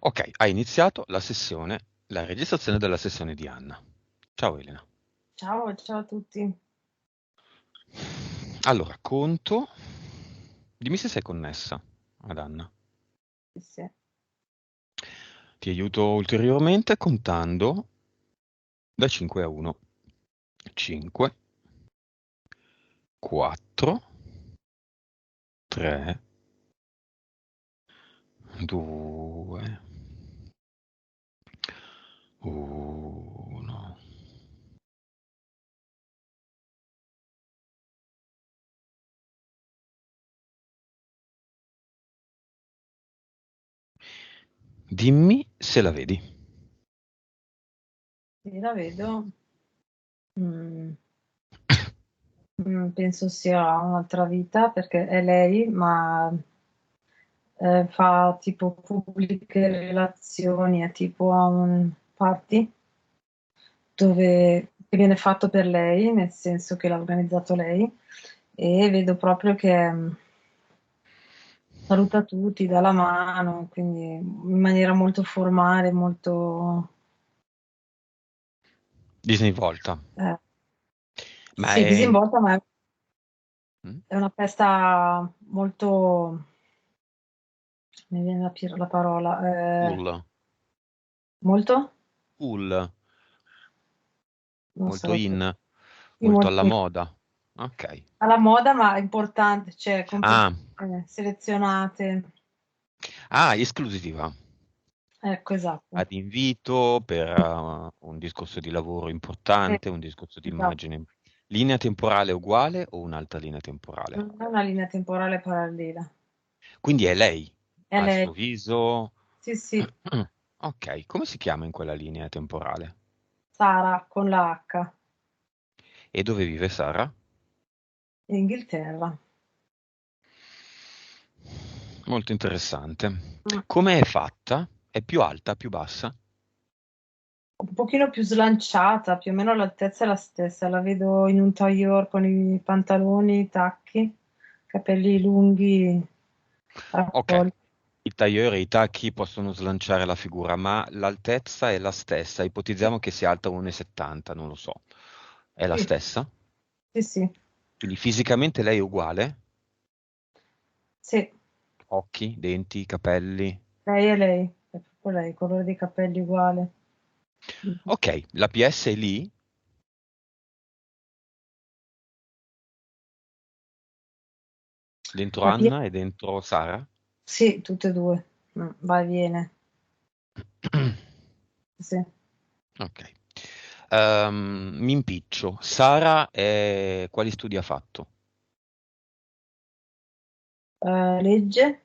Ok, hai iniziato la registrazione della sessione di Anna. Ciao Elena. Ciao, ciao a tutti. Allora, conto. Dimmi se sei connessa ad Anna. Sì, sì. Ti aiuto ulteriormente contando da 5 a 1. 5, 4, 3, 2, 1. Dimmi se la vedi. Sì, la vedo. Mm, penso sia un'altra vita perché è lei, ma fa tipo pubbliche relazioni, è tipo a un party che viene fatto per lei, nel senso che l'ha organizzato lei, e vedo proprio che saluta tutti, dà la mano, quindi in maniera molto formale, molto... Disinvolta. eh, Ma sì, è. disinvolta, ma Mm? è una festa molto, mi viene la parola, Cool. molto? Cool. Non Molto so, in. sì, Molto alla molto moda. Ok. alla moda, ma è importante, cioè Ah, selezionate. esclusiva. Ecco, esatto. Ad invito per un discorso di lavoro Sì, importante, un discorso di esatto. immagine. Linea temporale uguale o un'altra linea temporale? Non è una linea temporale parallela. Quindi è lei, È ha il lei. suo viso. Sì, sì, Ok, come si chiama in quella linea temporale? Sara con la H, E dove vive Sara? Inghilterra. Molto interessante. Mm. Come è fatta? È più alta, più bassa? Un pochino più slanciata, più o meno l'altezza è la stessa. La vedo in un tailleur con i pantaloni, i tacchi, capelli lunghi, Ok, raccolti. i tailleur e i tacchi possono slanciare la figura, ma l'altezza è la stessa. Ipotizziamo che sia alta 1,70 m, non lo so. È la Sì, stessa? sì, sì, Quindi fisicamente lei è uguale? sì, Occhi, denti, capelli. lei, è proprio lei, colore dei capelli uguale. Mhm. Ok, la PS è lì, dentro La pie- Anna e dentro Sara? sì, tutte e due, va e viene. Sì. Ok. Mi impiccio. Sara quali studi ha fatto? Legge,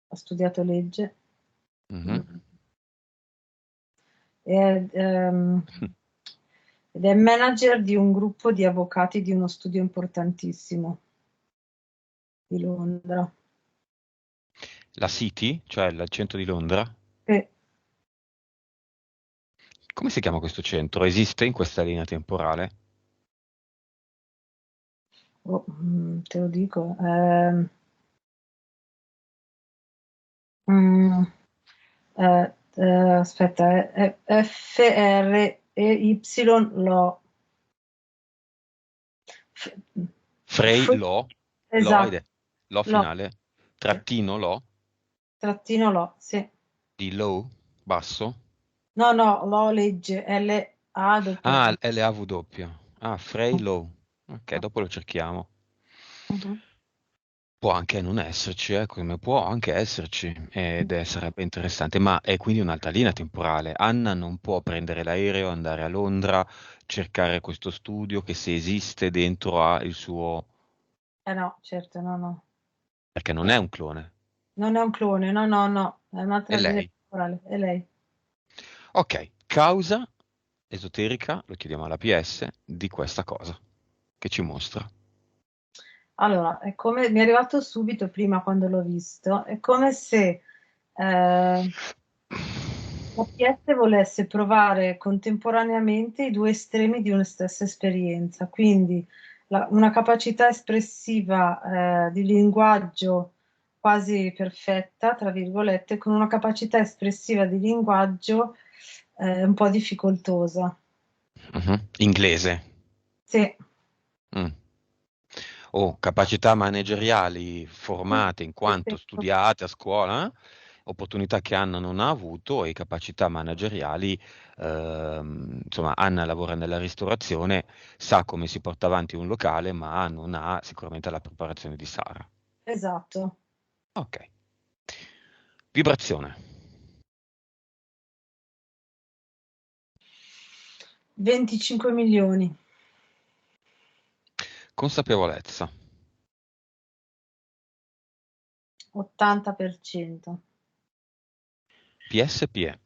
ha studiato legge. Mhm. Mm. È, ed è manager di un gruppo di avvocati di uno studio importantissimo di Londra. La City, cioè il centro di Londra? Sì. Come si chiama questo centro? Esiste in questa linea temporale? Oh, te lo dico. Mm, aspetta, è FREY lo. F- Frey f- Lo, Lo ed esatto, è Lo lo, finale, sì. trattino Lo, Trattino lo, sì. di Low, basso. No, no, lo legge, L-A-W. L-A-W. Frey Low. Ok, dopo lo cerchiamo. Mhm. Può anche non esserci, come può anche esserci, sarebbe interessante, ma è quindi un'altra linea temporale. Anna non può prendere l'aereo, andare a Londra, cercare questo studio che se esiste dentro ha il suo. Eh no, certo, no, no. Perché non è un clone, Non è un clone, no, no, no, è è un'altra linea lei. temporale, è lei. Ok, causa esoterica, lo chiediamo alla PS, di questa cosa che ci mostra. Allora, è come, mi è arrivato subito prima quando l'ho visto, è come se la PS volesse provare contemporaneamente i due estremi di una stessa esperienza, quindi una capacità espressiva di linguaggio quasi perfetta, tra virgolette, con una capacità espressiva di linguaggio un po' difficoltosa. Inglese. Sì. Mm. Oh, capacità manageriali formate in quanto studiate a scuola, opportunità che Anna non ha avuto e capacità manageriali, insomma, Anna lavora nella ristorazione, sa come si porta avanti un locale, ma non ha sicuramente la preparazione di Sara. Esatto. Ok. Vibrazione. 25 milioni, Consapevolezza. 80%. PSPE.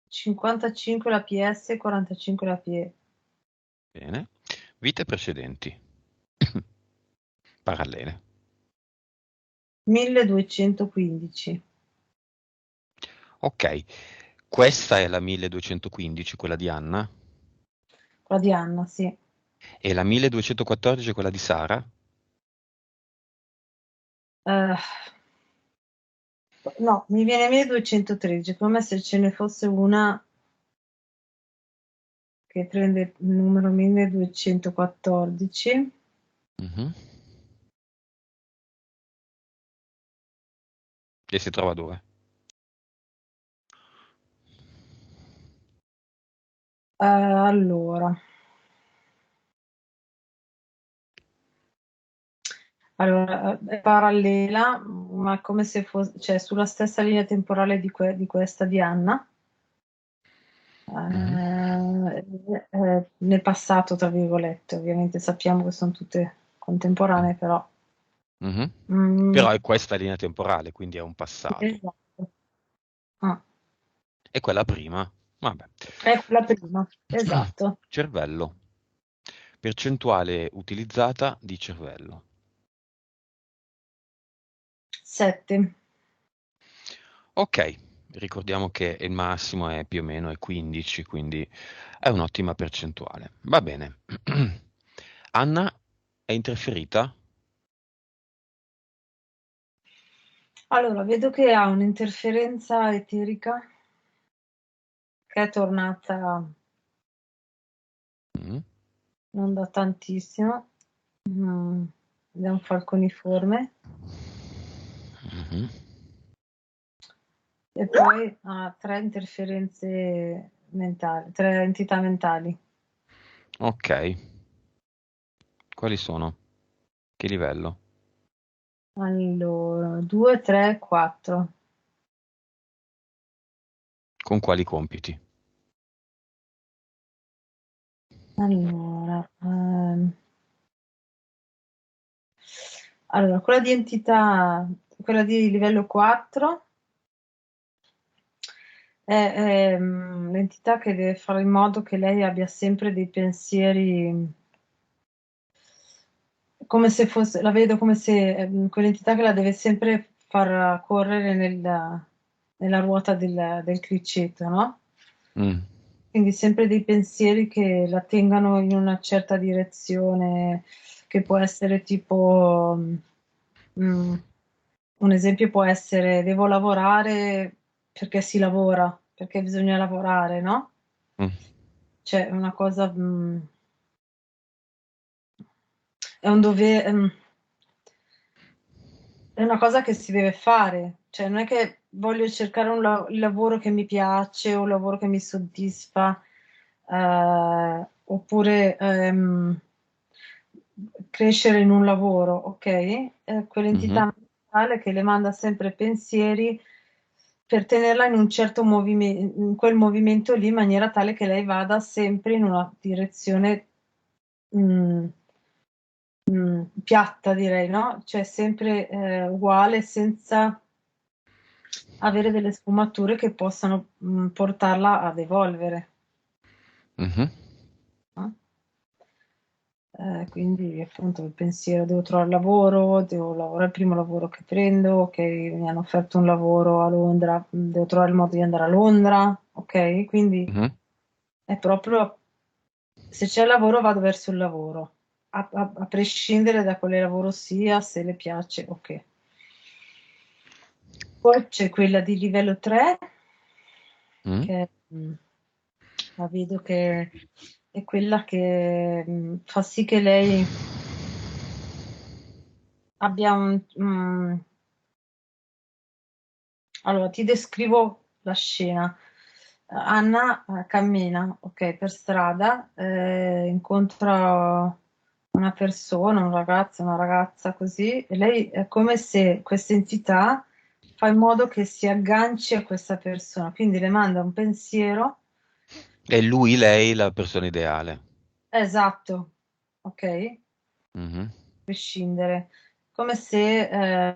55 la PS, 45 la PE. Bene. Vite precedenti. Parallele. 1215. Ok. Questa è la 1215, quella di Anna, Quella di Anna, sì. e la 1214 è quella di Sara. Eh, no, mi viene 1213, come se ce ne fosse una che prende il numero 1214. Mhm. E si trova dove? Allora. Allora, è parallela, ma come se fosse, cioè sulla stessa linea temporale di questa di Anna, Mhm. nel passato, tra virgolette, ovviamente sappiamo che sono tutte contemporanee, però. Mhm. Mm, Però è questa linea temporale, quindi è un passato. esatto. Ah, E quella prima, vabbè. è quella prima, esatto. Cervello. Percentuale utilizzata di cervello. 7. Ok, ricordiamo che il massimo è più o meno è 15, quindi è un'ottima percentuale. Va bene. Anna è interferita? Allora, vedo che ha un'interferenza eterica che è tornata Mm. non da tantissimo, ed è un falconiforme. Mhm. E poi ha 3 interferenze mentali, 3 entità mentali. Ok, quali sono? Che livello? Allora, 2, 3, 4. Con quali compiti? Allora, allora, quella di entità, quella di livello 4 è l'entità che deve fare in modo che lei abbia sempre dei pensieri come se fosse, la vedo come se quell'entità che la deve sempre far correre nella ruota del criceto, no? Mm. Quindi sempre dei pensieri che la tengano in una certa direzione, che può essere tipo, mm, un esempio può essere devo lavorare perché si lavora, perché bisogna lavorare, no? Mm. Cioè, è una cosa, è un dovere, è una cosa che si deve fare, cioè non è che voglio cercare il lavoro che mi piace o un lavoro che mi soddisfa, oppure crescere in un lavoro, ok? È Mhm. quell'entità mentale che le manda sempre pensieri per tenerla in un certo movimento, in quel movimento lì, in maniera tale che lei vada sempre in una direzione mm, piatta, direi, no? Cioè sempre uguale, senza avere delle sfumature che possano portarla ad evolvere, Mhm. no? Quindi appunto il pensiero, devo trovare lavoro, devo lavorare il primo lavoro che prendo, ok, mi hanno offerto un lavoro a Londra, devo trovare il modo di andare a Londra, ok? Quindi Mhm. è proprio, se c'è lavoro vado verso il lavoro, a prescindere da quale lavoro sia, se le piace, ok. Poi c'è quella di livello 3, Mm? che la vedo che è quella che fa sì che lei abbia allora, ti descrivo la scena. Anna cammina, ok, per strada, incontra una persona, un ragazzo, una ragazza così, e lei è come se questa entità fa in modo che si agganci a questa persona, quindi le manda un pensiero. È lui, lei, la persona ideale. Esatto, ok? A Mhm. prescindere, come se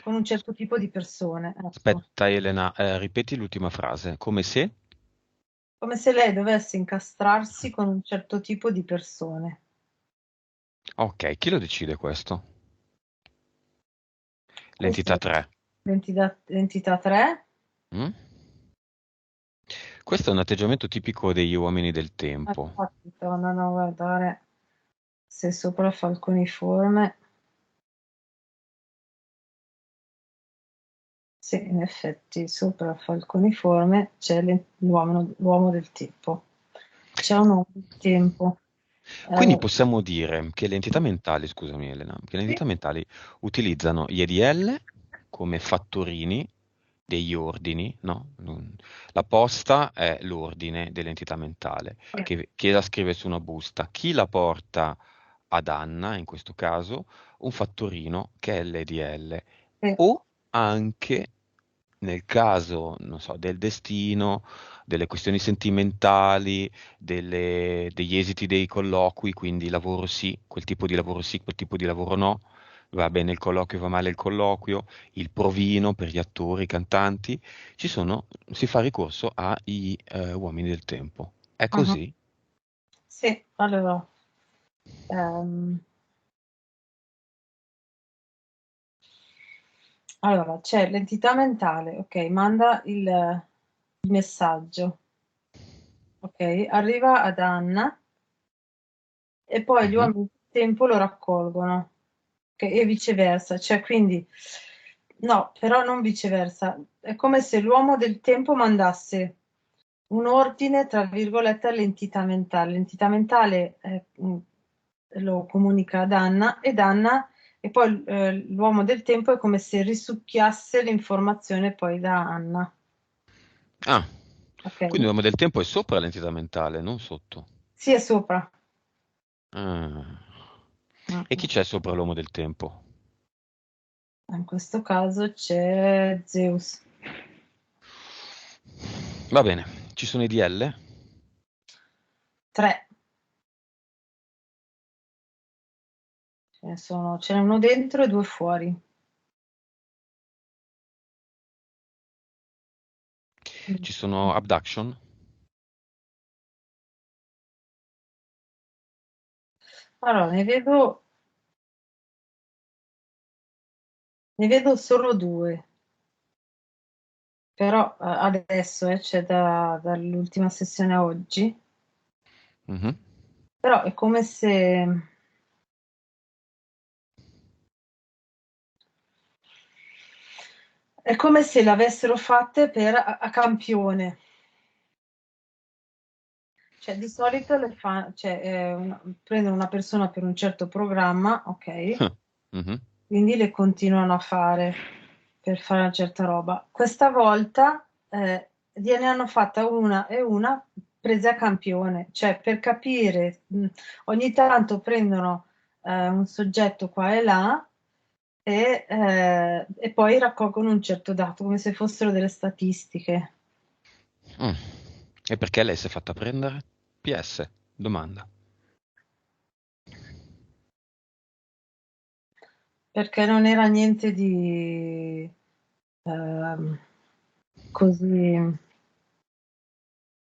con un certo tipo di persone, ecco. Aspetta, Elena, ripeti l'ultima frase. Come se? Come se lei dovesse incastrarsi con un certo tipo di persone. Ok, chi lo decide questo? Questa L'entità è 3. l'entità 3. Mm? Questo è un atteggiamento tipico degli uomini del tempo. Infatti, tornano a guardare se sopra il falconiforme. Sì, in effetti, sopra il falconiforme c'è l'uomo del tempo. C'è un uomo del tempo. Quindi Eh, possiamo dire che le entità mentali, scusami Elena, che le sì, entità mentali utilizzano gli EDL come fattorini degli ordini, no? La posta è l'ordine dell'entità mentale, che la scrive su una busta. Chi la porta ad Anna, in questo caso, un fattorino che è l'EDL. sì, O anche nel caso, non so, del destino, delle questioni sentimentali, degli esiti dei colloqui, quindi lavoro sì, quel tipo di lavoro sì, quel tipo di lavoro no, va bene il colloquio, va male il colloquio, il provino per gli attori, i cantanti, si fa ricorso ai uomini del tempo. È mhm. così? Sì, ehm, allora c'è l'entità mentale, ok, manda il messaggio, ok, arriva ad Anna e poi gli Mhm. uomini del tempo lo raccolgono, ok, e viceversa, cioè quindi no, però non viceversa, è come se l'uomo del tempo mandasse un ordine, tra virgolette, all'entità mentale. L'entità mentale lo comunica ad Anna ed Anna, e poi l'uomo del tempo è come se risucchiasse l'informazione poi da Anna. Ah, Ok? quindi l'uomo del tempo è sopra l'entità mentale, non sotto. Sì, è sopra. Ah. Mm, E mm. chi c'è sopra l'uomo del tempo? In questo caso c'è Zeus. Va bene, ci sono i DL? 3. Ce n'è uno dentro e due fuori. Mm. Ci sono abduction? Allora, ne vedo solo due, però adesso c'è dall'ultima sessione a oggi, Mhm. però è come se le avessero fatte a campione. Cioè, di solito cioè, prendono una persona per un certo programma, ok? Mhm. Quindi le continuano a fare per fare una certa roba. Questa volta gliene hanno fatta una e una prese a campione, cioè per capire, ogni tanto prendono un soggetto qua e là e poi raccolgono un certo dato, come se fossero delle statistiche. Mm. E perché lei si è fatta prendere? PS, domanda. Perché non era niente di ehm, così,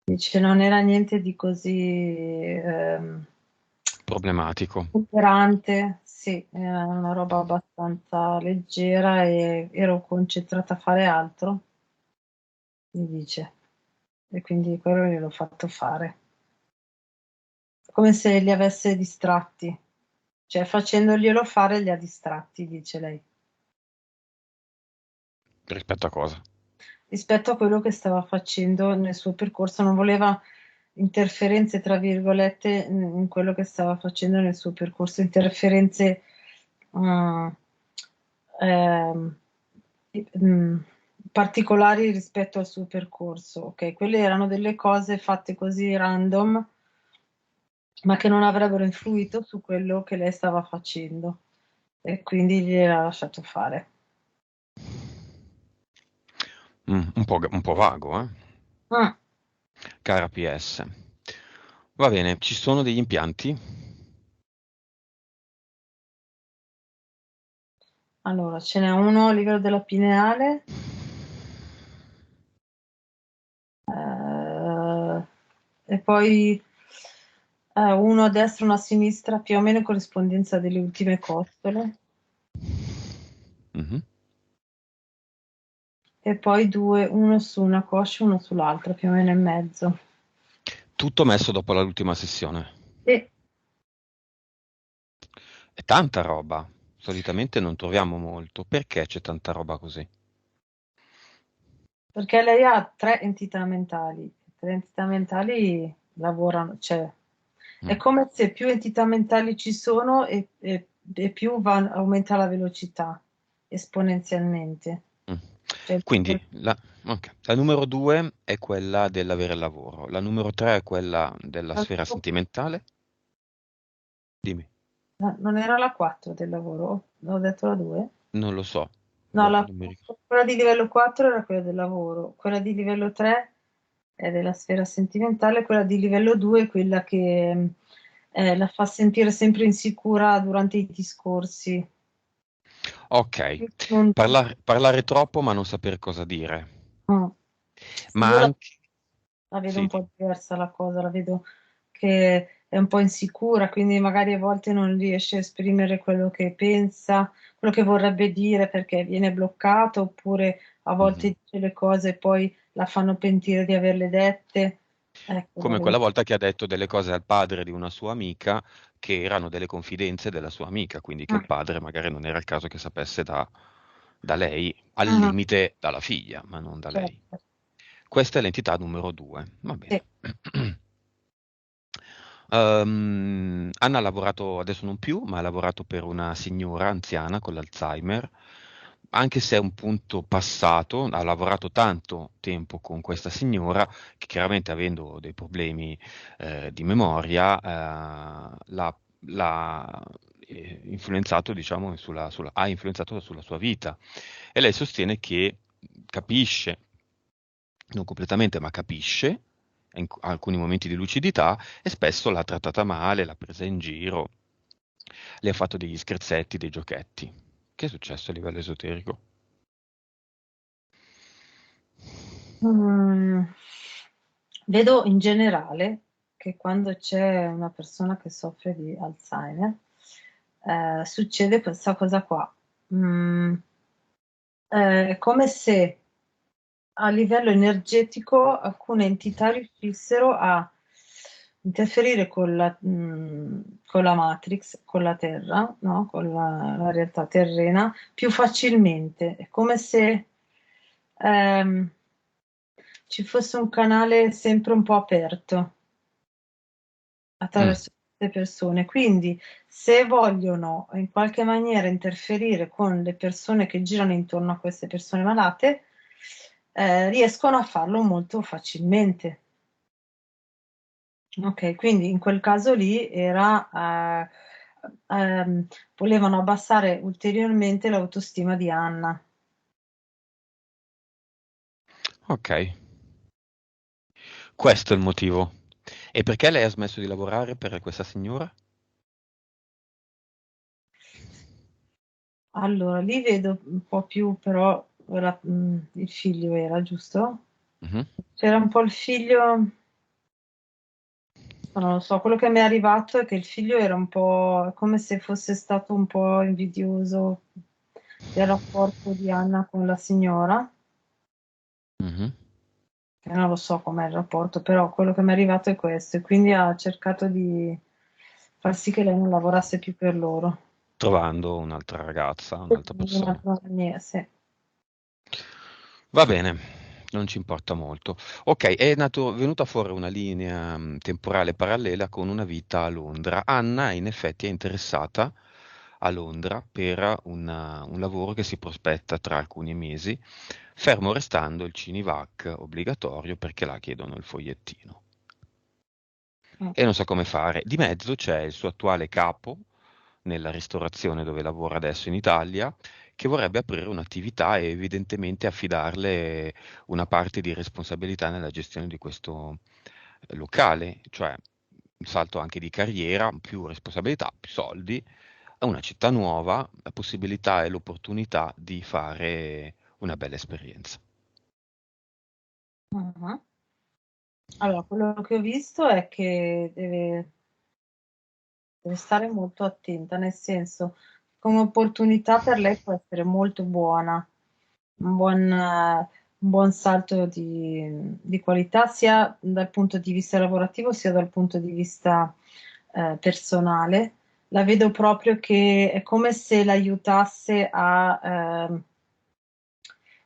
dice, non era niente di così Problematico. operante, sì, era una roba abbastanza leggera e ero concentrata a fare altro, mi dice. e quindi quello gliel'ho fatto fare. Come se li avesse distratti, cioè facendoglielo fare li ha distratti, dice lei. Rispetto a cosa? Rispetto a quello che stava facendo nel suo percorso, non voleva interferenze, tra virgolette, in quello che stava facendo nel suo percorso, interferenze mm, ehm, mm, particolari rispetto al suo percorso. Ok, quelle erano delle cose fatte così random, ma che non avrebbero influito su quello che lei stava facendo e quindi gliel'ha lasciato fare. Un po' vago, Mm. cara PS. Va bene, ci sono degli impianti? Allora, ce n'è uno a livello della pineale, e poi uno a destra e uno a sinistra, più o meno in corrispondenza delle ultime costole, Mhm. e poi due, uno su una coscia e uno sull'altra, più o meno in mezzo. Tutto messo dopo l'ultima sessione. E È tanta roba. Solitamente non troviamo molto. Perché c'è tanta roba così? perché lei ha tre entità mentali lavorano, cioè è Mm, come se più entità mentali ci sono e più aumenta la velocità esponenzialmente. mm. Cioè, Quindi ok, la numero 2 è quella dell'avere lavoro, la numero 3 è quella della sfera sentimentale. Dimmi, non era la 4 del lavoro? Ho detto la 2? non lo so. No, Boh, non mi ricordo. quella di livello 4 era quella del lavoro, quella di livello 3 è della sfera sentimentale, quella di livello 2 è quella che la fa sentire sempre insicura durante i discorsi. Ok, Non- parlare troppo ma non sapere cosa dire. no. Sì, Ma io anche... la vedo un Sì, po' diversa la cosa, la vedo che è un po' insicura, quindi magari a volte non riesce a esprimere quello che pensa, quello che vorrebbe dire perché viene bloccato, oppure a volte mhm. dice le cose e poi la fanno pentire di averle dette. Ecco, la Come vedo. quella volta che ha detto delle cose al padre di una sua amica che erano delle confidenze della sua amica, quindi che il Mm, padre magari non era il caso che sapesse da lei, al mhm, limite dalla figlia, ma non da lei. certo. Questa è l'entità numero 2, va Sì. bene. Anna ha lavorato, adesso non più, ma ha lavorato per una signora anziana con l'Alzheimer, anche se è un punto passato, ha lavorato tanto tempo con questa signora che chiaramente avendo dei problemi di memoria l'ha influenzato, diciamo, ha influenzato sulla sua vita e lei sostiene che capisce, non completamente, ma capisce alcuni momenti di lucidità e spesso l'ha trattata male, l'ha presa in giro, le ha fatto degli scherzetti, dei giochetti. Che è successo a livello esoterico? Mm, vedo in generale che quando c'è una persona che soffre di Alzheimer, succede questa cosa qua. Mm, è come se a livello energetico alcune entità riuscissero a interferire con la Matrix, con la Terra, no? Con la realtà terrena, più facilmente. È come se ehm, ci fosse un canale sempre un po' aperto Mm, attraverso queste persone. Quindi, se vogliono in qualche maniera interferire con le persone che girano intorno a queste persone malate, riescono a farlo molto facilmente. Ok, quindi in quel caso lì volevano abbassare ulteriormente l'autostima di Anna. ok, questo è il motivo. E perché lei ha smesso di lavorare per questa signora? Allora, lì vedo un po' più, però il figlio era, giusto? Mhm. C'era un po' il figlio. Non lo so, quello che mi è arrivato è che il figlio era un po' come se fosse stato un po' invidioso del rapporto di Anna con la signora Mhm. che non lo so com'è il rapporto, però quello che mi è arrivato è questo, e quindi ha cercato di far sì che lei non lavorasse più per loro. trovando un'altra ragazza, un'altra In persona. un'altra maniera, sì. Va bene, non ci importa molto. Ok, venuta fuori una linea temporale parallela con una vita a Londra. Anna in effetti è interessata a Londra per un lavoro che si prospetta tra alcuni mesi, fermo restando il Cinivac obbligatorio perché là chiedono il fogliettino. Mm. E non sa come fare. Di mezzo c'è il suo attuale capo nella ristorazione dove lavora adesso in Italia, che vorrebbe aprire un'attività e evidentemente affidarle una parte di responsabilità nella gestione di questo locale, cioè un salto anche di carriera, più responsabilità, più soldi, a una città nuova, la possibilità e l'opportunità di fare una bella esperienza. Mhm. Allora, quello che ho visto è che deve stare molto attenta, nel senso, come opportunità per lei può essere molto buona, un buon salto di qualità sia dal punto di vista lavorativo sia dal punto di vista personale. La vedo proprio che è come se l'aiutasse a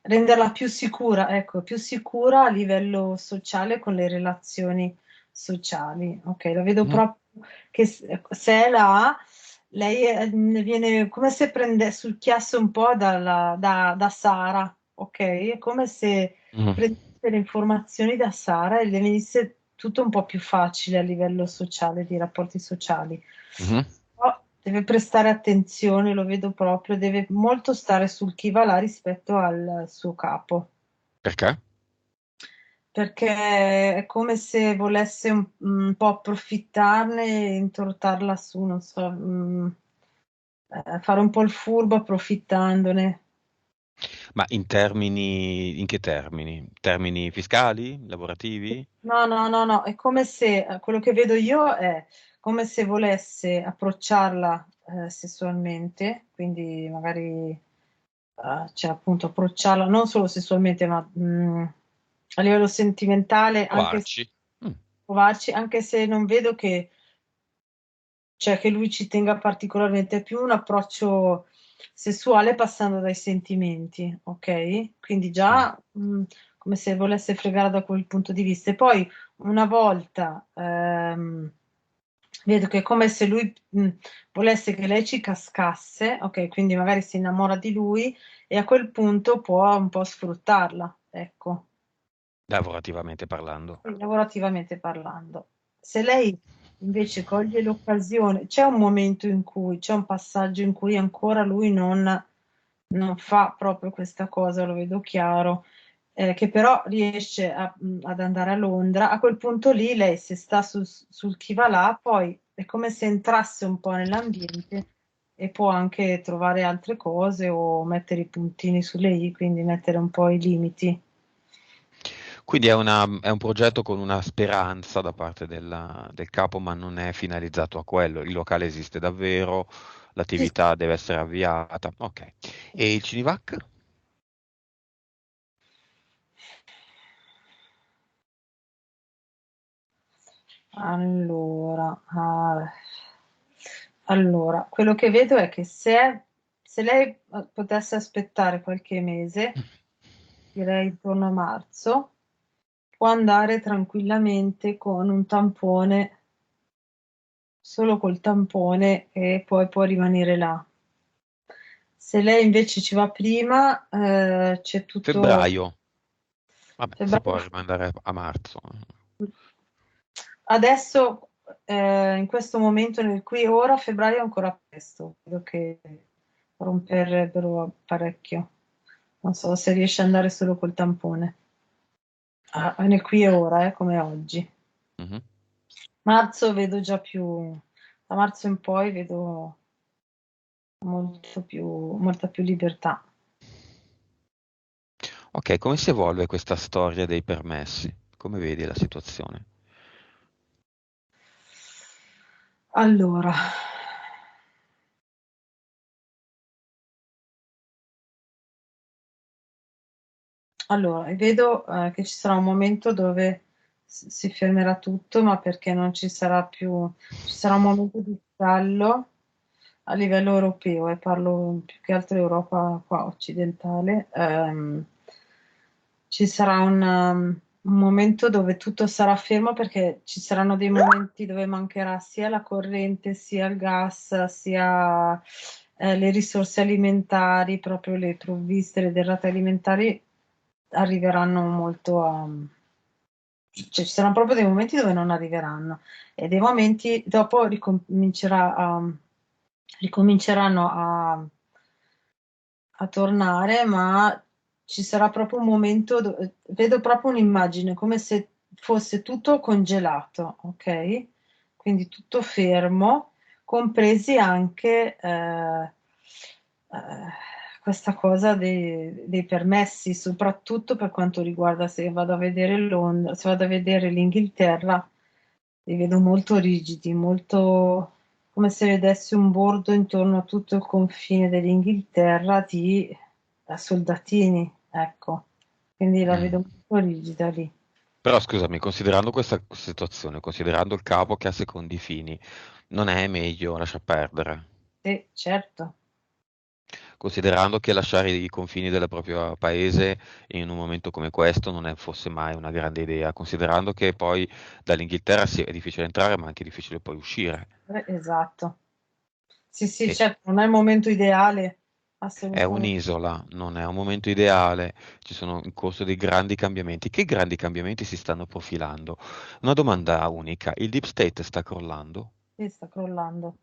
renderla più sicura, ecco, più sicura a livello sociale con le relazioni sociali. Ok, la vedo Mhm, proprio che se è là, lei ne viene come se succhiasse un po' da Sara, ok? È come se mhm, prendesse le informazioni da Sara e le venisse tutto un po' più facile a livello sociale, di rapporti sociali. mhm. Però deve prestare attenzione, lo vedo proprio, deve molto stare sul chi va là rispetto al suo capo, Perché? perché è come se volesse un po' approfittarne e intortarla su, non so, fare un po' il furbo approfittandone. Ma in che termini? Termini fiscali? Lavorativi? No, no, no, no, è come se, quello che vedo io è come se volesse approcciarla sessualmente, quindi magari cioè appunto approcciarla non solo sessualmente, ma a livello sentimentale, anche se, Provarci. Mm. provarci, anche se non vedo cioè, che lui ci tenga particolarmente, è più un approccio sessuale passando dai sentimenti, ok? Quindi Mm. già come se volesse fregare da quel punto di vista. E poi una volta vedo che è come se lui volesse che lei ci cascasse, ok? Quindi magari si innamora di lui e a quel punto può un po' sfruttarla, ecco, Lavorativamente parlando. lavorativamente parlando. Se lei invece coglie l'occasione, c'è un momento in cui, c'è un passaggio in cui ancora lui non fa proprio questa cosa, lo vedo chiaro, che però riesce ad andare a Londra, a quel punto lì lei se sta sul chi va là, poi è come se entrasse un po' nell'ambiente e può anche trovare altre cose o mettere i puntini sulle i, quindi mettere un po' i limiti. Quindi è un progetto con una speranza da parte del capo, ma non è finalizzato a quello. Il locale esiste davvero, Sì, l'attività deve essere avviata. Ok. E il Cinivac? allora, allora, quello che vedo è che se lei potesse aspettare qualche mese, direi intorno a marzo, può andare tranquillamente con un tampone, solo col tampone e poi può rimanere là. Se lei invece ci va prima, c'è tutto Febbraio. Vabbè, si può febbraio. rimandare a marzo. Adesso, in questo momento, nel qui e ora, febbraio è ancora presto, credo che romperebbero parecchio. Non so se riesce ad andare solo col tampone. Nel qui e ora, come oggi. Mhm. Marzo vedo già più, da marzo in poi vedo molta più libertà. Ok, come si evolve questa storia dei permessi? Come vedi la situazione? Allora, Allora, vedo che ci sarà un momento dove si fermerà tutto, ma perché non ci sarà più, ci sarà un momento di stallo a livello europeo, e parlo più che altro Europa qua occidentale. Ci sarà un momento dove tutto sarà fermo perché ci saranno dei momenti dove mancherà sia la corrente, sia il gas, sia le risorse alimentari, proprio le provviste, le derrate alimentari arriveranno molto a... Cioè, ci saranno proprio dei momenti dove non arriveranno e dei momenti dopo ricominceranno a tornare, ma ci sarà proprio un momento dove vedo proprio un'immagine come se fosse tutto congelato, ok? Quindi tutto fermo, compresi anche questa cosa dei permessi, soprattutto per quanto riguarda se vado a vedere Londra, se vado a vedere l'Inghilterra, li vedo molto rigidi, molto come se vedessi un bordo intorno a tutto il confine dell'Inghilterra di soldatini, ecco. Quindi la Mm. vedo molto rigida lì. Però scusami, considerando questa situazione, considerando il capo che ha secondi fini, non è meglio lasciar perdere? Sì, certo. Considerando che lasciare i confini del proprio paese in un momento come questo non è fosse mai una grande idea, considerando che poi dall'Inghilterra sì, è difficile entrare, ma anche difficile poi uscire. Esatto. Sì, sì, E certo, non è il momento ideale, è assolutamente. un'isola, non è un momento ideale, ci sono in corso dei grandi cambiamenti. Che grandi cambiamenti si stanno profilando? Una domanda unica, il Deep State sta crollando? Sì, sta crollando.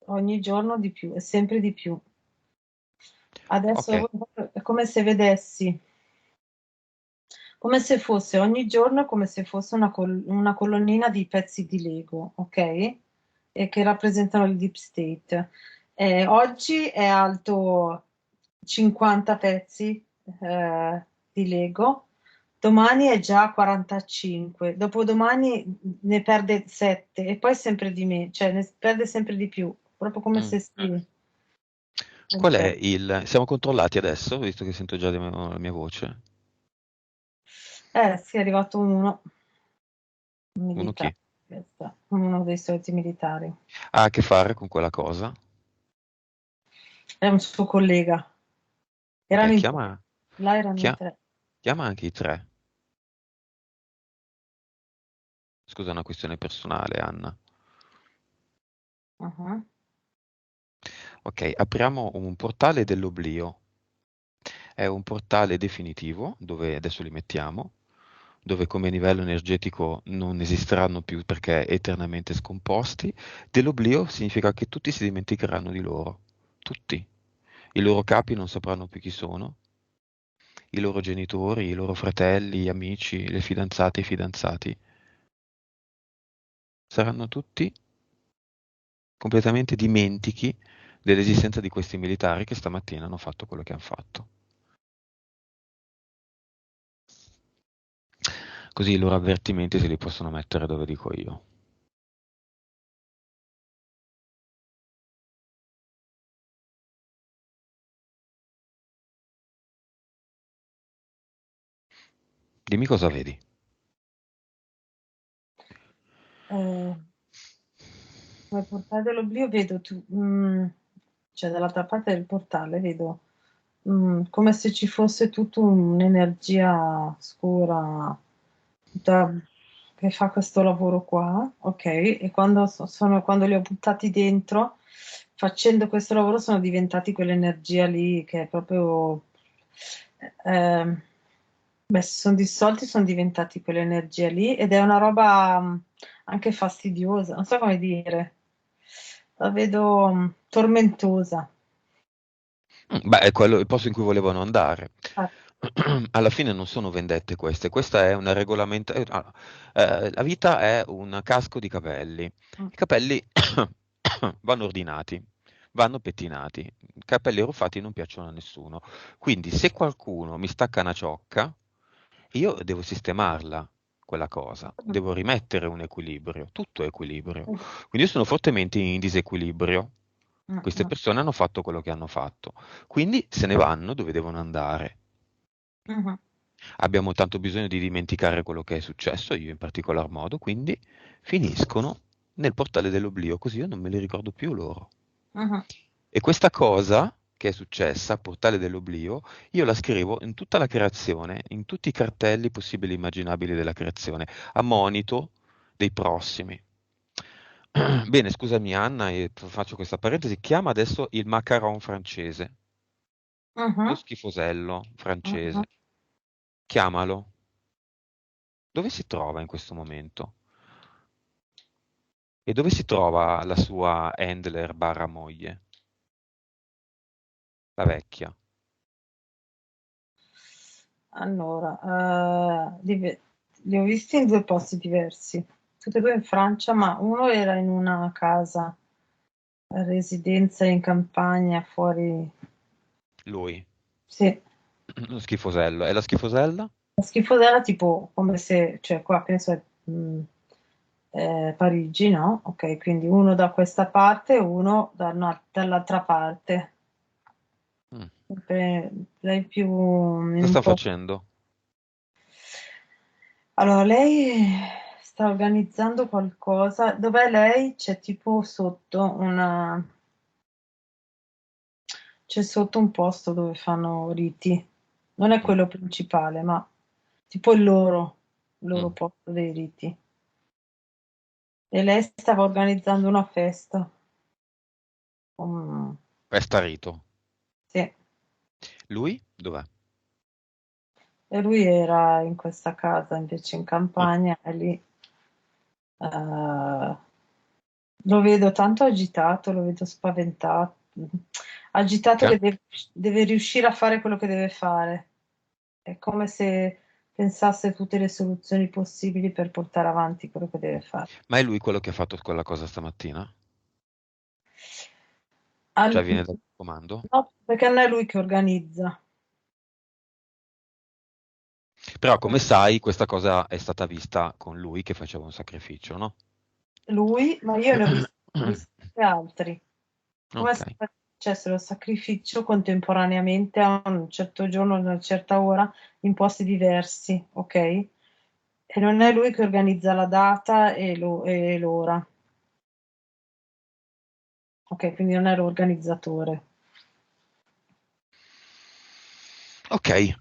Ogni giorno di più, e sempre di più. Ok. Adesso è come se vedessi, come se fosse ogni giorno, come se fosse una colonnina di pezzi di Lego, ok? E che rappresentano il Deep State. Oggi è alto 50 pezzi di Lego, domani è già 45, dopodomani ne perde 7 e poi sempre di meno, cioè ne perde sempre di più, proprio come Mm. se si... Qual è Ok. il... Siamo controllati adesso, visto che sento già la mia voce? Sì, è arrivato un Uno militare, chi? questo, uno dei soliti militari. Ha a che fare con quella cosa? È un suo collega. Ok, Erano in tre. Là erano in chia- tre. chiama anche i tre. Scusa, è una questione personale, Anna. Ah, Ok, apriamo un portale dell'oblio. È un portale definitivo, dove adesso li mettiamo, dove come livello energetico non esisteranno più perché eternamente scomposti. Dell'oblio significa che tutti si dimenticheranno di loro. Tutti. I loro capi non sapranno più chi sono, i loro genitori, i loro fratelli, gli amici, le fidanzate, i fidanzati. Saranno tutti completamente dimentichi dell'esistenza di questi militari che stamattina hanno fatto quello che hanno fatto. Così i loro avvertimenti se li possono mettere dove dico io. Dimmi cosa vedi. eh, come portale dell'oblio vedo cioè dall'altra parte del portale vedo come se ci fosse tutta un'energia scura che fa questo lavoro qua, ok? E quando li ho buttati dentro, facendo questo lavoro, sono diventati quell'energia lì che è proprio, ehm, beh, si sono dissolti, sono diventati quell'energia lì ed è una roba anche fastidiosa, non so come dire, la vedo tormentosa. Beh, è quello il posto in cui volevano andare. Ah, Alla fine non sono vendette queste, questa è una la vita è un casco di capelli. mm, I capelli vanno ordinati, vanno pettinati. I capelli arruffati non piacciono a nessuno. Quindi se qualcuno mi stacca una ciocca, io devo sistemarla, quella cosa, mm, devo rimettere un equilibrio, tutto è equilibrio. mm, Quindi io sono fortemente in disequilibrio. Queste mm, persone hanno fatto quello che hanno fatto, quindi se ne vanno dove devono andare. mm. Abbiamo tanto bisogno di dimenticare quello che è successo, io in particolar modo, quindi finiscono nel portale dell'oblio, così io non me li ricordo più loro. Mhm. E questa cosa che è successa, portale dell'oblio, io la scrivo in tutta la creazione, in tutti i cartelli possibili e immaginabili della creazione, a monito dei prossimi. Bene, scusami Anna, e faccio questa parentesi, chiama adesso il macaron francese, lo Mhm. schifosello francese. Mhm. Chiamalo. Dove si trova in questo momento? E dove si trova la sua handler barra moglie? La vecchia. Allora, li ho visti in due posti diversi, tutti e due in Francia, ma uno era in una casa, residenza in campagna, fuori. Lui. Sì, Lo schifosello. E la schifosella? la schifosella tipo come se, cioè qua penso Parigi, no? Ok, quindi uno da questa parte e uno dall'altra parte. Mm. Lei più in Cosa un sta po'. facendo? Allora, lei sta organizzando qualcosa. Dov'è lei? C'è tipo sotto c'è sotto un posto dove fanno riti. Non è Mm, quello principale, ma tipo il loro mm. posto dei riti. E lei stava organizzando una festa. Mm, È starito. sì. Lui? Dov'è? E lui era in questa casa invece in Ah, campagna e lì lo vedo tanto agitato, lo vedo spaventato, agitato perché? che deve riuscire a fare quello che deve fare. È come se pensasse a tutte le soluzioni possibili per portare avanti quello che deve fare. Ma è lui quello che ha fatto quella cosa stamattina? Cioè Al- viene dal comando? no, perché non è lui che organizza. Però come sai, questa cosa è stata vista con lui che faceva un sacrificio, no? Lui, ma io ne ho visti anche altri. Come Ok. se facessero sacrificio contemporaneamente a un certo giorno, a una certa ora, in posti diversi, ok? E non è lui che organizza la data e l'ora, ok? Quindi non è l'organizzatore. Ok,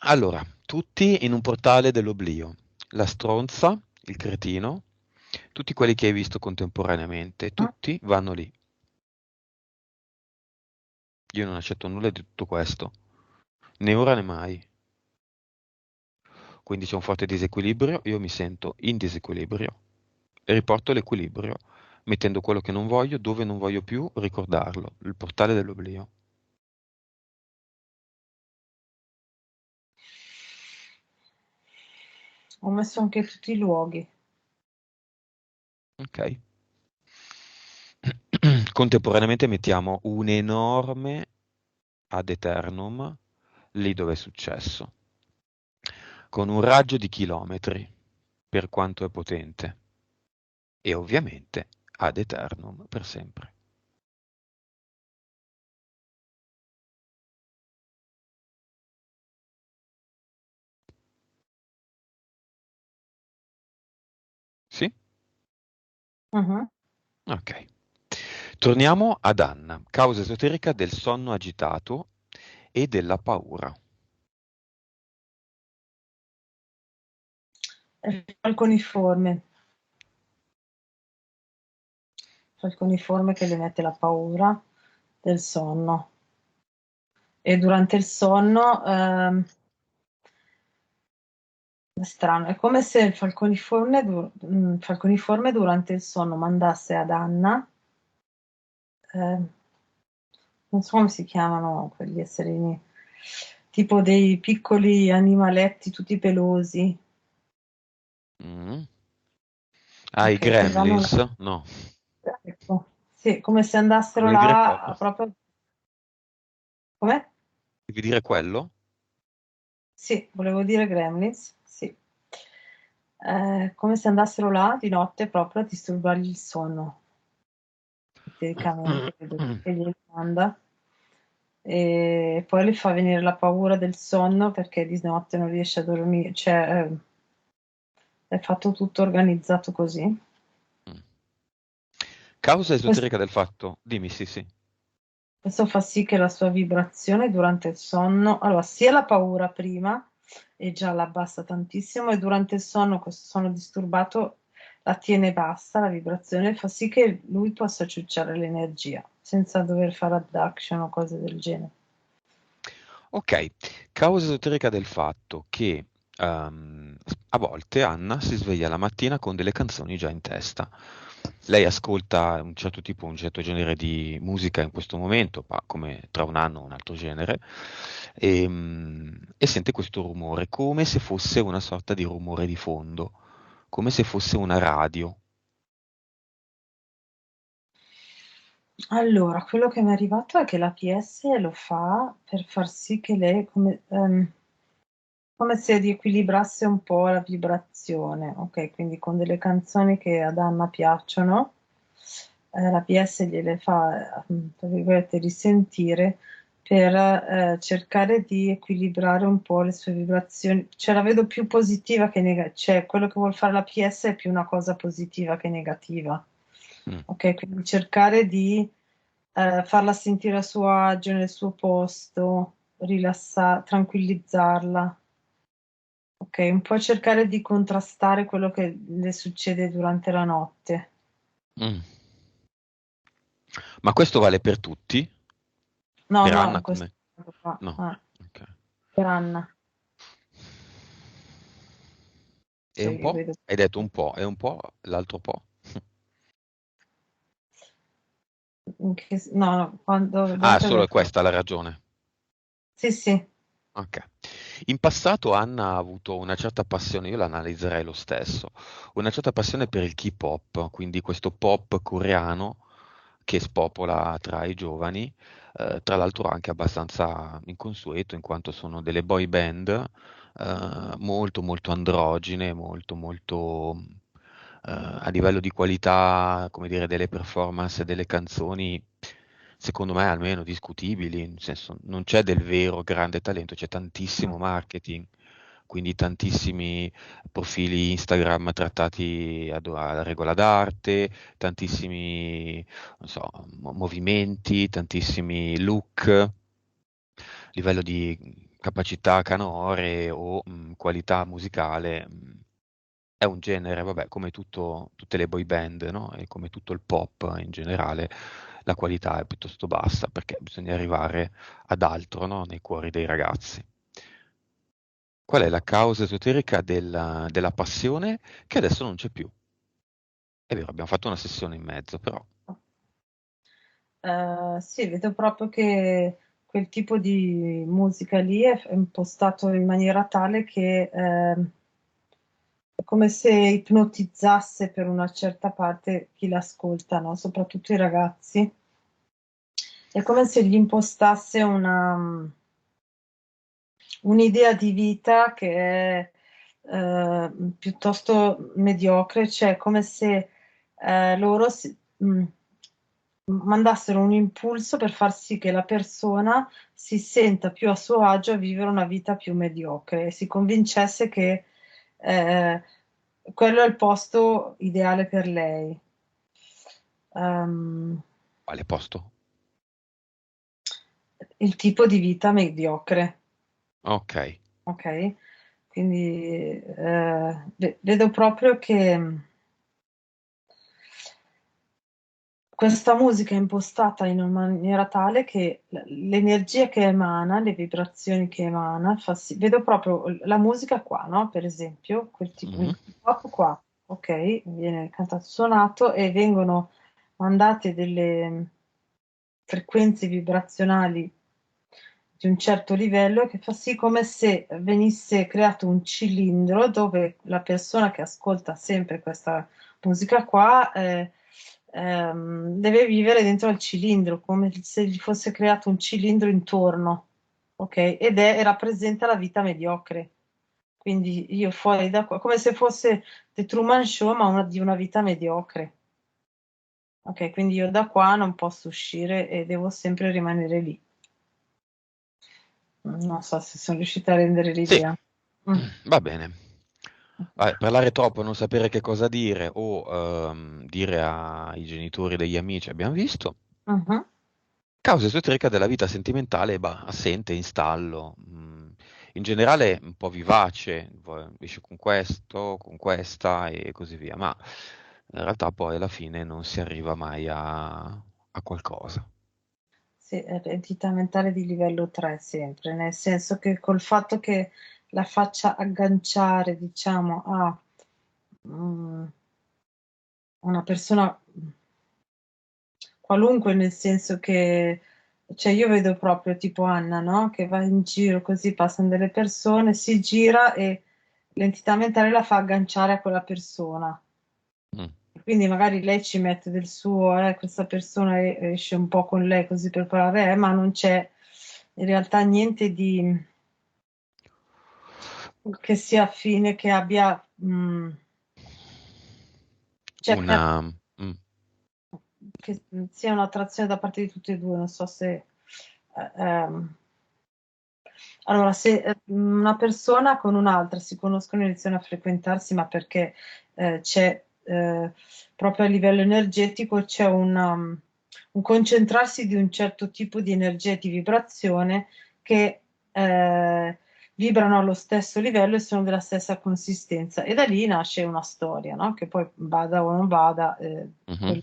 allora, tutti in un portale dell'oblio. La stronza, il cretino, tutti quelli che hai visto contemporaneamente, Mm? tutti vanno lì. Io non accetto nulla di tutto questo, né ora né mai. Quindi c'è un forte disequilibrio, io mi sento in disequilibrio e riporto l'equilibrio, mettendo quello che non voglio dove non voglio più ricordarlo, il portale dell'oblio. Ho messo anche tutti i luoghi. Ok. Contemporaneamente mettiamo un enorme ad eternum lì dove è successo, con un raggio di chilometri, per quanto è potente, e ovviamente ad eternum per sempre. Sì? Mhm. Ok. Torniamo ad Anna, causa esoterica del sonno agitato e della paura. È falconiforme che le mette la paura del sonno. E durante il sonno, è strano, è come se il falconiforme durante il sonno mandasse ad Anna, eh, non so come si chiamano quegli esserini, tipo dei piccoli animaletti tutti pelosi, Mm. Ah, i ok, che vanno là. Gremlins? No. Ecco. Sì, come se andassero Volevi dire là quello? proprio. Come? Devi dire quello? Sì, volevo dire Gremlins, sì. Come se andassero là di notte proprio a disturbargli il sonno, teoricamente, credo che glieli manda. e poi le fa venire la paura del sonno perché di notte non riesce a dormire, cioè è fatto tutto organizzato così. Mm. Causa Questo, esoterica del fatto? Dimmi, sì, sì. questo fa sì che la sua vibrazione durante il sonno, allora sia la paura prima, e già la abbassa tantissimo, e durante il sonno, questo sonno disturbato, la tiene bassa, la vibrazione, fa sì che lui possa ciucciare l'energia, senza dover fare adduction o cose del genere. Ok, causa esoterica del fatto che a volte Anna si sveglia la mattina con delle canzoni già in testa. Lei ascolta un certo tipo, un certo genere di musica in questo momento, ma come tra un anno un altro genere, e sente questo rumore, come se fosse una sorta di rumore di fondo, come se fosse una radio. Allora, quello che mi è arrivato è che la PS lo fa per far sì che lei, come se riequilibrasse un po' la vibrazione, ok? Quindi con delle canzoni che ad Anna piacciono, la PS gliele fa, tra virgolette, risentire per cercare di equilibrare un po' le sue vibrazioni. Cioè la vedo più positiva che negativa, cioè quello che vuol fare la PS è più una cosa positiva che negativa. Mm, Ok, quindi cercare di farla sentire a suo agio nel suo posto, tranquillizzarla. Ok, un po' cercare di contrastare quello che le succede durante la notte. mm. Ma questo vale per tutti? No, Per no, Anna in questo come? caso qua, No. Ok. per Anna, E cioè un io po'? vedo. Hai detto un po', e un po' l'altro po'. No, no, quando Ah, dentro solo le. è questa la ragione. Sì, sì. Ok. In passato Anna ha avuto una certa passione, io l'analizzerei lo stesso, una certa passione per il K-pop, quindi questo pop coreano che spopola tra i giovani, tra l'altro anche abbastanza inconsueto in quanto sono delle boy band molto molto androgine, molto molto a livello di qualità, come dire, delle performance e delle canzoni, secondo me almeno discutibili, nel senso non c'è del vero grande talento, c'è tantissimo marketing, quindi tantissimi profili Instagram trattati a regola d'arte, tantissimi, non so, movimenti, tantissimi look, livello di capacità canore o qualità musicale. È un genere, vabbè, come tutte le boy band, no? E come tutto il pop in generale, la qualità è piuttosto bassa perché bisogna arrivare ad altro, no? Nei cuori dei ragazzi. Qual è la causa esoterica della passione che adesso non c'è più? È vero, abbiamo fatto una sessione in mezzo, però. Sì, vedo proprio che quel tipo di musica lì è impostato in maniera tale che è come se ipnotizzasse per una certa parte chi l'ascolta, no? Soprattutto i ragazzi. È come se gli impostasse un'idea di vita che è piuttosto mediocre, cioè come se loro mandassero un impulso per far sì che la persona si senta più a suo agio a vivere una vita più mediocre e si convincesse che eh, quello è il posto ideale per lei. Ehm, Quale posto? il tipo di vita mediocre. Ok. Ok? Quindi vedo proprio che questa musica è impostata in una maniera tale che l'energia che emana, le vibrazioni che emana, vedo proprio la musica qua, no? Per esempio, quel tipo, Mhm. il pop qua, ok? Viene cantato, suonato e vengono mandate delle frequenze vibrazionali di un certo livello che fa sì come se venisse creato un cilindro dove la persona che ascolta sempre questa musica qua deve vivere dentro al cilindro, come se gli fosse creato un cilindro intorno, ok? E rappresenta la vita mediocre. Quindi io fuori da qua, come se fosse The Truman Show, ma di una vita mediocre. Ok, quindi io da qua non posso uscire e devo sempre rimanere lì. Non so se sono riuscita a rendere Sì, l'idea. Mm. va bene. Parlare troppo, non sapere che cosa dire o dire ai genitori degli amici, abbiamo visto. Mhm. Causa esoterica della vita sentimentale, bah, assente, in stallo, in generale un po' vivace, esce con questo, con questa e così via, ma in realtà poi alla fine non si arriva mai a qualcosa. Sì, è entità mentale di livello 3 sempre, nel senso che col fatto che la faccia agganciare, diciamo, a mm, una persona qualunque, nel senso che, cioè io vedo proprio tipo Anna, no? Che va in giro così, passano delle persone, si gira e l'entità mentale la fa agganciare a quella persona. Mm, Quindi magari lei ci mette del suo, questa persona esce un po' con lei così per parlare, ma non c'è in realtà niente di che sia affine, che abbia, cioè Una... mm, che sia un'attrazione da parte di tutti e due, non so se... allora, se una persona con un'altra si conoscono e iniziano a frequentarsi, ma perché c'è proprio a livello energetico c'è un concentrarsi di un certo tipo di energia e di vibrazione che vibrano allo stesso livello e sono della stessa consistenza. E da lì nasce una storia, no? Che poi vada o non vada, mhm, quello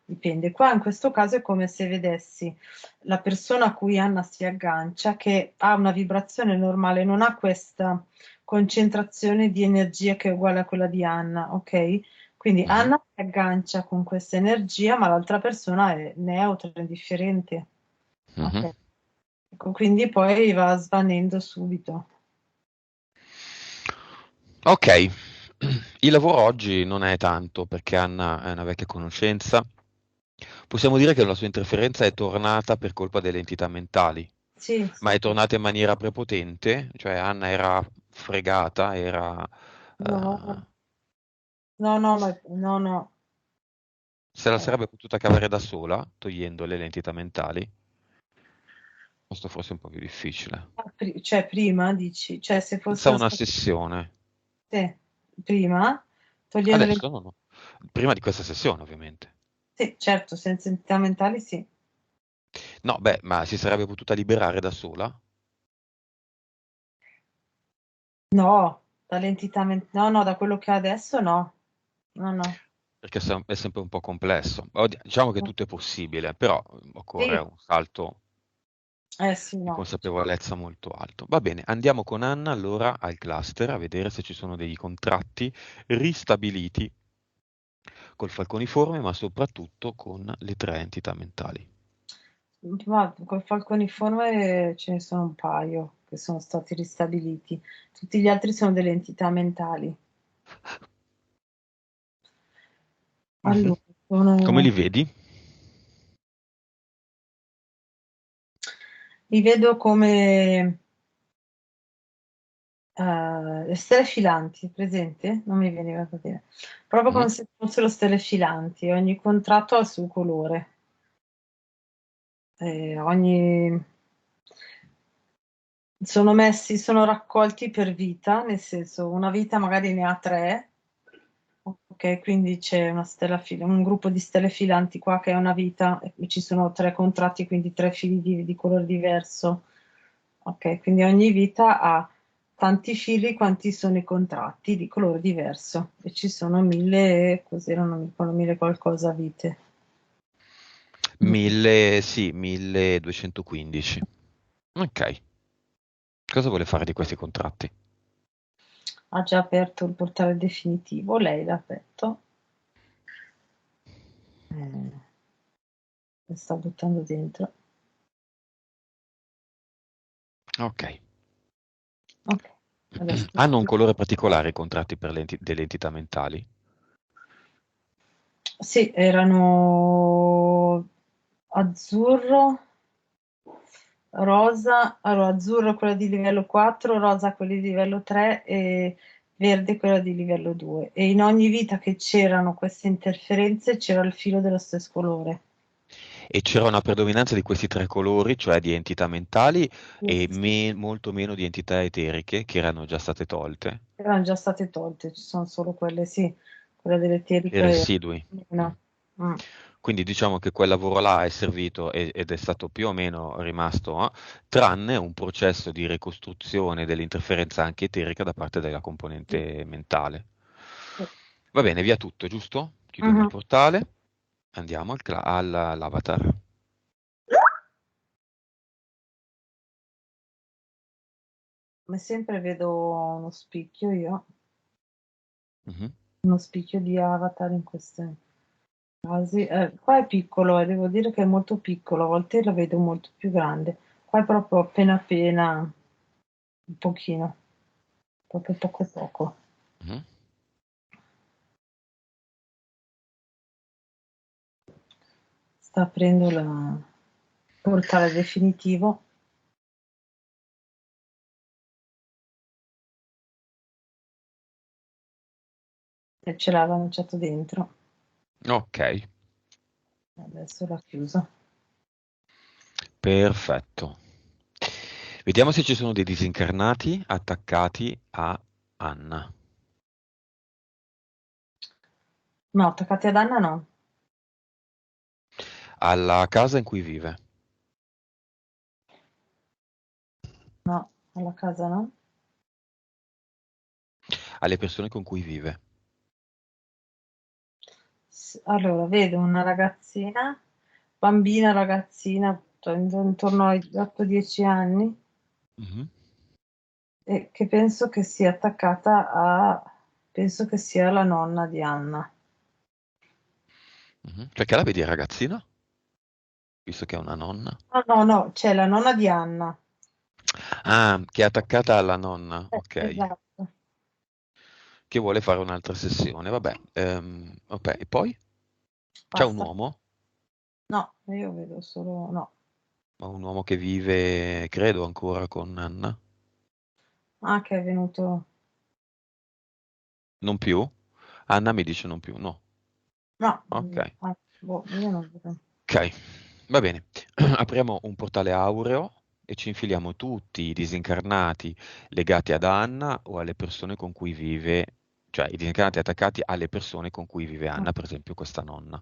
dipende. Qua in questo caso è come se vedessi la persona a cui Anna si aggancia, che ha una vibrazione normale, non ha questa concentrazione di energia che è uguale a quella di Anna, ok? Quindi mhm, Anna si aggancia con questa energia, ma l'altra persona è neutra, indifferente. mhm. Ok. Ecco, quindi poi va svanendo subito. Ok, il lavoro oggi non è tanto perché Anna è una vecchia conoscenza. Possiamo dire che la sua interferenza è tornata per colpa delle entità mentali, Sì, ma sì, è sì. tornata in maniera prepotente, cioè Anna era fregata, No, eh, no, no, no, no. se la Eh, sarebbe potuta cavare da sola, togliendole le entità mentali. Questo forse è un po' più difficile. cioè prima dici, cioè se Senza fossero una state sessione. prima, togliendo le... Adesso no, no. Prima di questa sessione, ovviamente. Sì, certo, senza entità mentali sì. No, beh, ma si sarebbe potuta liberare da sola? No, dall'entità no, no, da quello che ha adesso no. No, no. Perché è sempre un po' complesso. Diciamo che tutto è possibile, però occorre Sì, un salto sì, di no. consapevolezza molto alto. Va bene, andiamo con Anna allora al cluster a vedere se ci sono dei contratti ristabiliti col falconiforme, ma soprattutto con le tre entità mentali. Ma col falconiforme ce ne sono un paio che sono stati ristabiliti. Tutti gli altri sono delle entità mentali. Mhm. Allora, Come li vedi? li vedo come le stelle filanti, presente? Non mi veniva da dire. Proprio Mhm. come se fossero stelle filanti, ogni contratto ha il suo colore. Ogni... Sono messi, sono raccolti per vita, nel senso una vita magari ne ha tre, ok? Quindi c'è una un gruppo di stelle filanti qua che è una vita e ci sono tre contratti, quindi tre fili di colore diverso, ok? Quindi ogni vita ha tanti fili quanti sono i contratti di colore diverso e ci sono mille, cos'erano, mi ricordo, mille qualcosa vite. 1000, sì, 1215. Ok. Cosa vuole fare di questi contratti? Ha già aperto il portale definitivo, lei l'ha aperto. Lo sta buttando dentro. Ok. Ok, adesso Hanno un colore particolare i contratti per delle entità mentali? sì, erano azzurro, rosa, allora azzurro quella di livello 4, rosa quella di livello 3 e verde quella di livello 2. E in ogni vita che c'erano queste interferenze c'era il filo dello stesso colore. E c'era una predominanza di questi tre colori, cioè di entità mentali Sì, e sì, sì. molto meno di entità eteriche, che erano già state tolte, Erano già state tolte, ci sono solo quelle, sì, quella i dell'eterica e residui. Mm. meno. Mm. Quindi diciamo che quel lavoro là è servito ed è stato più o meno rimasto, tranne un processo di ricostruzione dell'interferenza anche eterica da parte della Sì, componente mentale. sì. Va bene, via tutto, giusto? Chiudiamo il Mhm. portale, andiamo all'avatar. Come sempre vedo uno spicchio io, Mhm. uno spicchio di avatar in questi casi. Qua è piccolo, devo dire che è molto piccolo, a volte lo vedo molto più grande. Qua è proprio appena appena, un pochino, proprio poco poco. Mhm. Sta aprendo il portale definitivo e ce l'ha lanciato dentro. Ok, Adesso l'ha chiuso. perfetto. Vediamo se ci sono dei disincarnati attaccati a Anna. No, attaccati ad Anna no. Alla casa in cui vive, No, alla casa no. alle persone con cui vive. Allora, vedo una ragazzina, bambina, ragazzina, cioè intorno ai 8-10 anni, Mhm, e che penso che sia attaccata a, penso che sia la nonna di Anna. mhm. Perché la vedi ragazzina? Visto che è una nonna. No, no, no, c'è la nonna di Anna. Ah, che è attaccata alla nonna, ok. Esatto, Che vuole fare un'altra sessione. Vabbè, ok. E poi? C'è un basta. uomo, No, io vedo solo, no. ma un uomo che vive, credo, ancora con Anna. Ah, che è venuto. Non più? Anna mi dice non più, no. No, Ok, boh, io non vedo. ok. Va bene. Apriamo un portale aureo e ci infiliamo tutti i disincarnati legati ad Anna o alle persone con cui vive, cioè i disincarnati attaccati alle persone con cui vive Anna, per esempio questa nonna.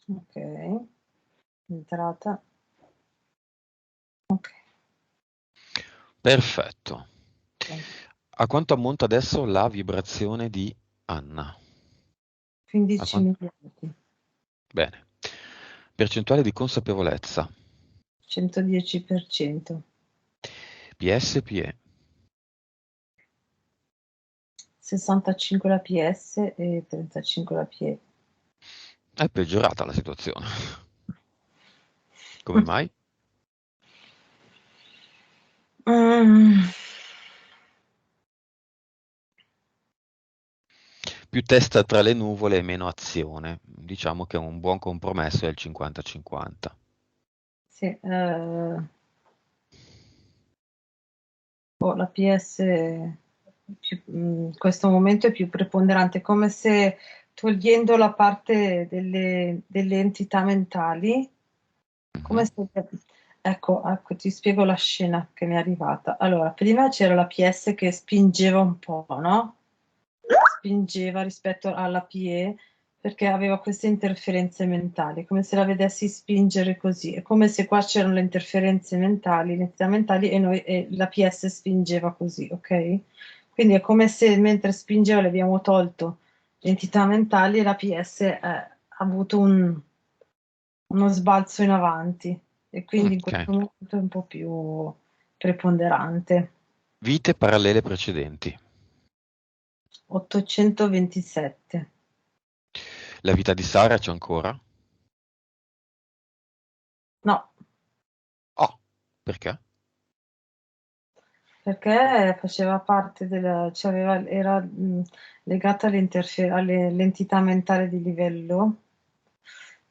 Ok, entrata. Ok, Perfetto. ok. A quanto ammonta adesso la vibrazione di Anna? A 15 quan- miliardi, Bene. Percentuale di consapevolezza. 110%, PS, PE. 65 la PS e 35 la PE. È peggiorata la situazione. Come mai? Mm, Più testa tra le nuvole e meno azione. Diciamo che un buon compromesso è il 50-50. sì, la PS in questo momento è più preponderante, come se togliendo la parte delle entità mentali, come Mhm, se, ecco, ti spiego la scena che mi è arrivata. Allora, prima c'era la PS che spingeva un po', no? Spingeva rispetto alla PE perché aveva queste interferenze mentali, come se la vedessi spingere così. È come se qua c'erano le interferenze mentali, le entità mentali e la PS spingeva così, ok? Quindi è come se mentre spingeva le abbiamo tolto le entità mentali e la PS ha avuto uno sbalzo in avanti e quindi in ok. questo momento è un po' più preponderante. Vite parallele precedenti. 827. La vita di Sara c'è ancora? No, Oh, perché? perché faceva parte era legata all'entità mentale di livello,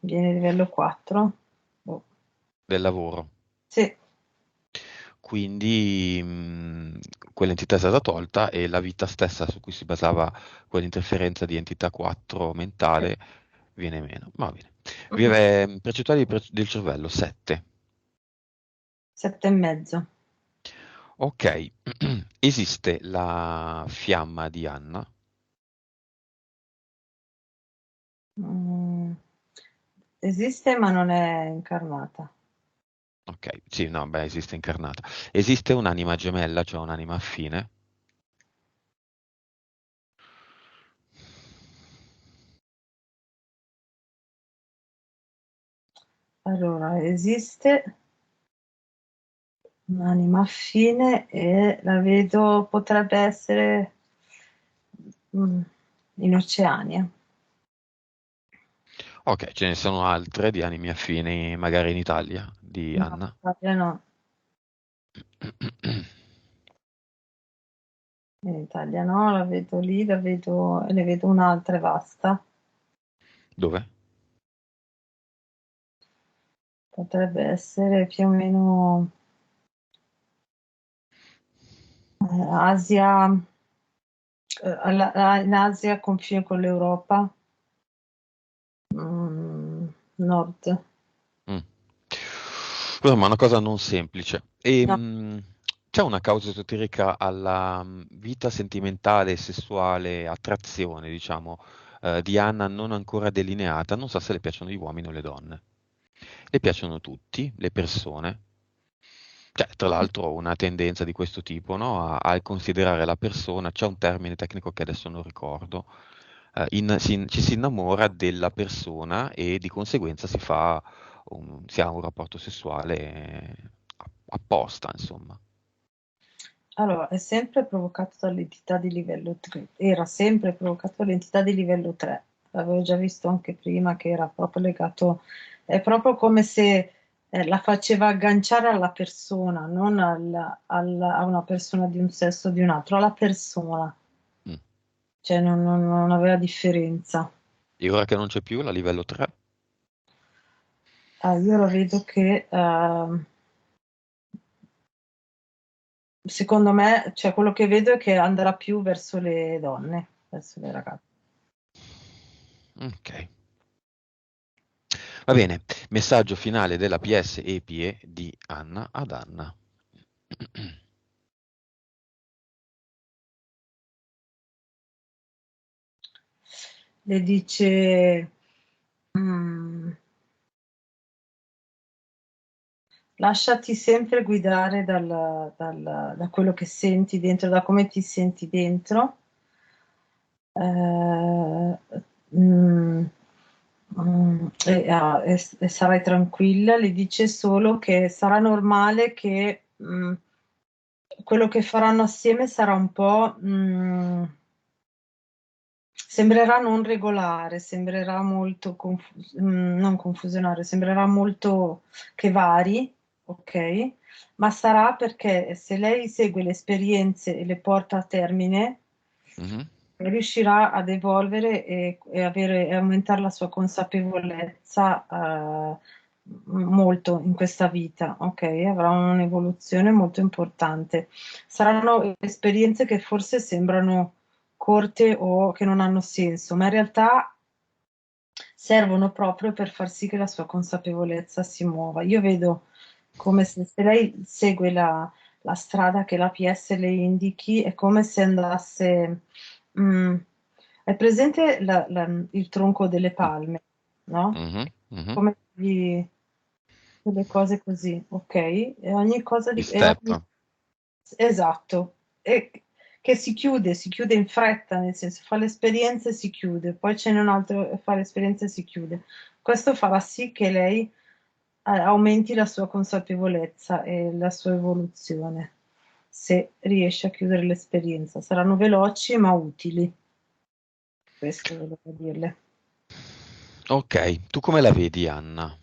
viene livello 4. Boh. del lavoro. Sì, Quindi quell'entità è stata tolta e la vita stessa su cui si basava quell'interferenza di entità 4 sì. mentale viene meno. Va bene. Mhm. Percentuali del cervello 7. 7,5. Ok, esiste la fiamma di Anna? Mm, esiste ma non è incarnata. Ok, sì, no, beh, esiste incarnata. Esiste un'anima gemella, cioè un'anima affine? Allora, esiste un'anima affine e la vedo, potrebbe essere mm, in Oceania. Ok, ce ne sono altre di anime affini, magari in Italia, di No, Anna. Italia no, in Italia no, la vedo lì, ne vedo un'altra e basta. Dove? Potrebbe essere più o meno Asia, in Asia confine con l'Europa, nord. Mm. Ma è una cosa non semplice. No, C'è una causa esoterica alla vita sentimentale e sessuale, attrazione, diciamo, di Anna non ancora delineata. Non so se le piacciono gli uomini o le donne. Le piacciono tutti, le persone. Cioè, tra l'altro, una tendenza di questo tipo, no? A considerare la persona, c'è un termine tecnico che adesso non ricordo, ci si innamora della persona e di conseguenza si ha un rapporto sessuale apposta, insomma. allora è sempre provocato dall'entità di livello 3, era sempre provocato dall'entità di livello 3. L'avevo già visto anche prima che era proprio legato, è proprio come se la faceva agganciare alla persona, non a una persona di un sesso o di un altro, alla persona, Mm. cioè non aveva differenza. E ora che non c'è più la livello 3? Io la vedo che secondo me, cioè quello che vedo è che andrà più verso le donne, verso le ragazze. Ok. Va bene, messaggio finale della PS EPE di Anna ad Anna. Le dice, mm, lasciati sempre guidare da quello che senti dentro, da come ti senti dentro. Eh, mm, e sarai tranquilla. Le dice solo che sarà normale che quello che faranno assieme sarà un po', sembrerà non regolare, sembrerà molto non confusionario, sembrerà molto che vari, ok? Ma sarà perché se lei segue le esperienze e le porta a termine, Mhm. riuscirà ad evolvere e aumentare la sua consapevolezza molto in questa vita, ok? Avrà un'evoluzione molto importante. Saranno esperienze che forse sembrano corte o che non hanno senso, ma in realtà servono proprio per far sì che la sua consapevolezza si muova. Io vedo come se lei segue la strada che la PS le indichi, è come se andasse, mm, è presente il tronco delle palme, no? Mhm. Mhm. Come delle cose così, ok? E ogni cosa Gli e step. esatto, e che si chiude in fretta, nel senso fa l'esperienza e si chiude, poi ce n'è un altro, fa l'esperienza e si chiude. Questo farà sì che lei aumenti la sua consapevolezza e la sua evoluzione, se riesce a chiudere l'esperienza. Saranno veloci ma utili, questo volevo dirle. Ok, tu come la vedi, Anna?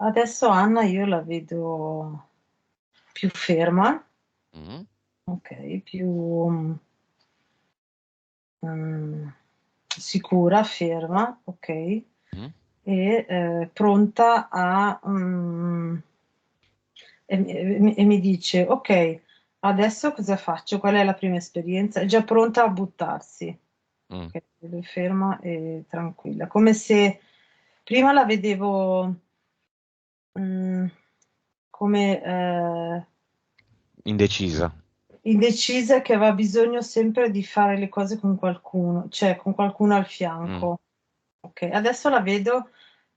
Adesso Anna io la vedo più ferma, Mm, ok, più sicura, ferma, ok, mm, e pronta e mi dice, ok, adesso cosa faccio? Qual è la prima esperienza? È già pronta a buttarsi. mm. Ok, vedo ferma e tranquilla, come se prima la vedevo mm, come Indecisa. indecisa che aveva bisogno sempre di fare le cose con qualcuno, cioè con qualcuno al Mm, fianco. Ok, adesso la vedo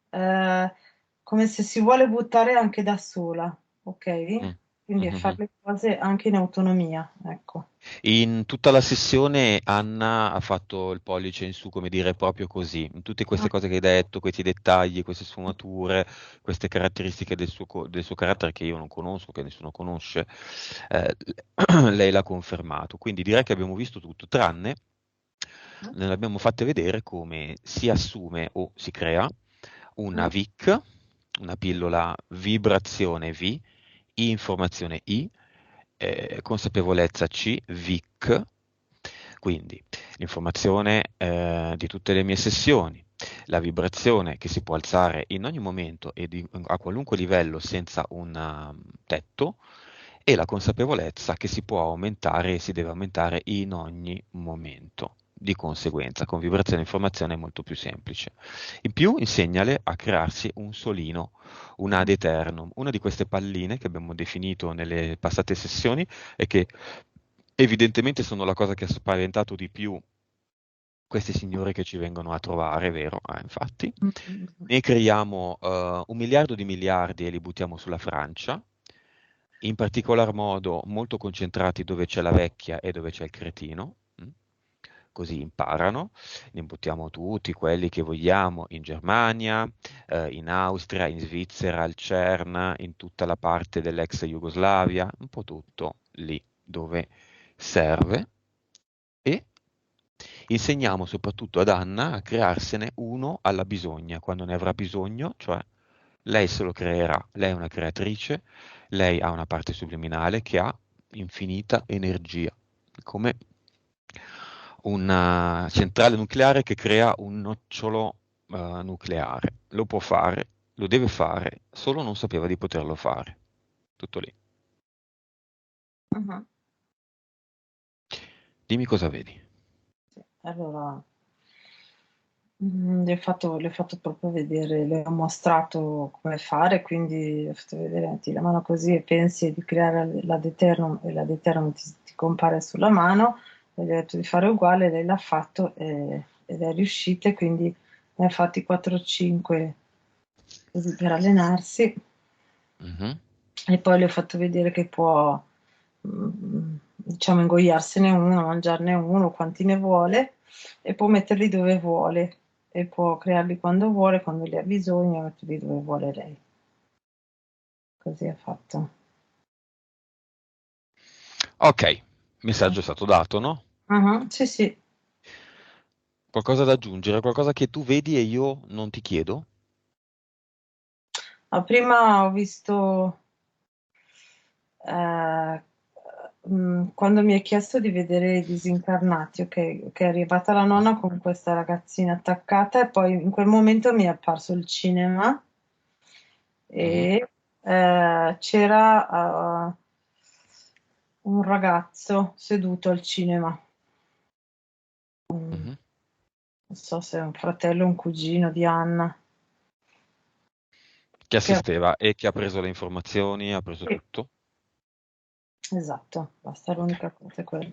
eh, come se si vuole buttare anche da sola, mm, ok? Quindi a fare mhm. le cose anche in autonomia, ecco. In tutta la sessione Anna ha fatto il pollice in su, come dire, proprio così. In tutte queste cose che hai detto, questi dettagli, queste sfumature, queste caratteristiche del suo carattere che io non conosco, che nessuno conosce, eh, lei l'ha confermato. Quindi direi che abbiamo visto tutto, tranne ne abbiamo fatte vedere come si assume o si crea una Mm? VIC, una pillola vibrazione V, informazione I, consapevolezza C, VIC, quindi l'informazione di tutte le mie sessioni, la vibrazione che si può alzare in ogni momento e a qualunque livello senza un tetto, e la consapevolezza che si può aumentare e si deve aumentare in ogni momento. Di conseguenza, con vibrazione e informazione è molto più semplice. In più, insegnale a crearsi un solino, un ad eternum, una di queste palline che abbiamo definito nelle passate sessioni e che evidentemente sono la cosa che ha spaventato di più questi signori che ci vengono a trovare, vero? Infatti. Mm, mm, mm. Ne creiamo 1 miliardo di miliardi e li buttiamo sulla Francia, in particolar modo molto concentrati dove c'è la vecchia e dove c'è il cretino, così imparano, ne buttiamo tutti quelli che vogliamo in Germania, in Austria, in Svizzera, al CERN, in tutta la parte dell'ex Jugoslavia, un po' tutto lì dove serve e insegniamo soprattutto ad Anna a crearsene uno alla bisogna, quando ne avrà bisogno, cioè lei se lo creerà, lei è una creatrice, lei ha una parte subliminale che ha infinita energia, come una centrale nucleare che crea un nocciolo nucleare. Lo può fare, lo deve fare, solo non sapeva di poterlo fare. Tutto lì. Mhm. Dimmi cosa vedi. Allora, le ho fatto proprio vedere, le ho mostrato come fare, quindi le ho fatto vedere, metti la mano così e pensi di creare la Deternum e la Deternum ti compare sulla mano, e gli ho detto di fare uguale, lei l'ha fatto ed è riuscita, e quindi ne ha fatti 4-5 così per allenarsi, Mhm. e poi le ho fatto vedere che può, diciamo, ingoiarsene uno, mangiarne uno, quanti ne vuole, e può metterli dove vuole, e può crearli quando vuole, quando li ha bisogno, metterli dove vuole lei. Così ha fatto. Ok, messaggio è stato dato, no? Mhm, sì, sì. Qualcosa da aggiungere, qualcosa che tu vedi e io non ti chiedo? Prima ho visto, eh, quando mi hai chiesto di vedere i disincarnati, ok, che è arrivata la nonna con questa ragazzina attaccata, e poi in quel momento mi è apparso il cinema Mhm, e c'era un ragazzo seduto al cinema. mhm. Non so se è un fratello o un cugino di Anna. Che Che- assisteva e che ha preso le informazioni, ha preso sì, tutto. esatto, basta, Ok, l'unica cosa è quella.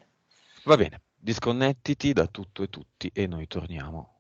va bene. Disconnettiti da tutto e tutti e noi torniamo.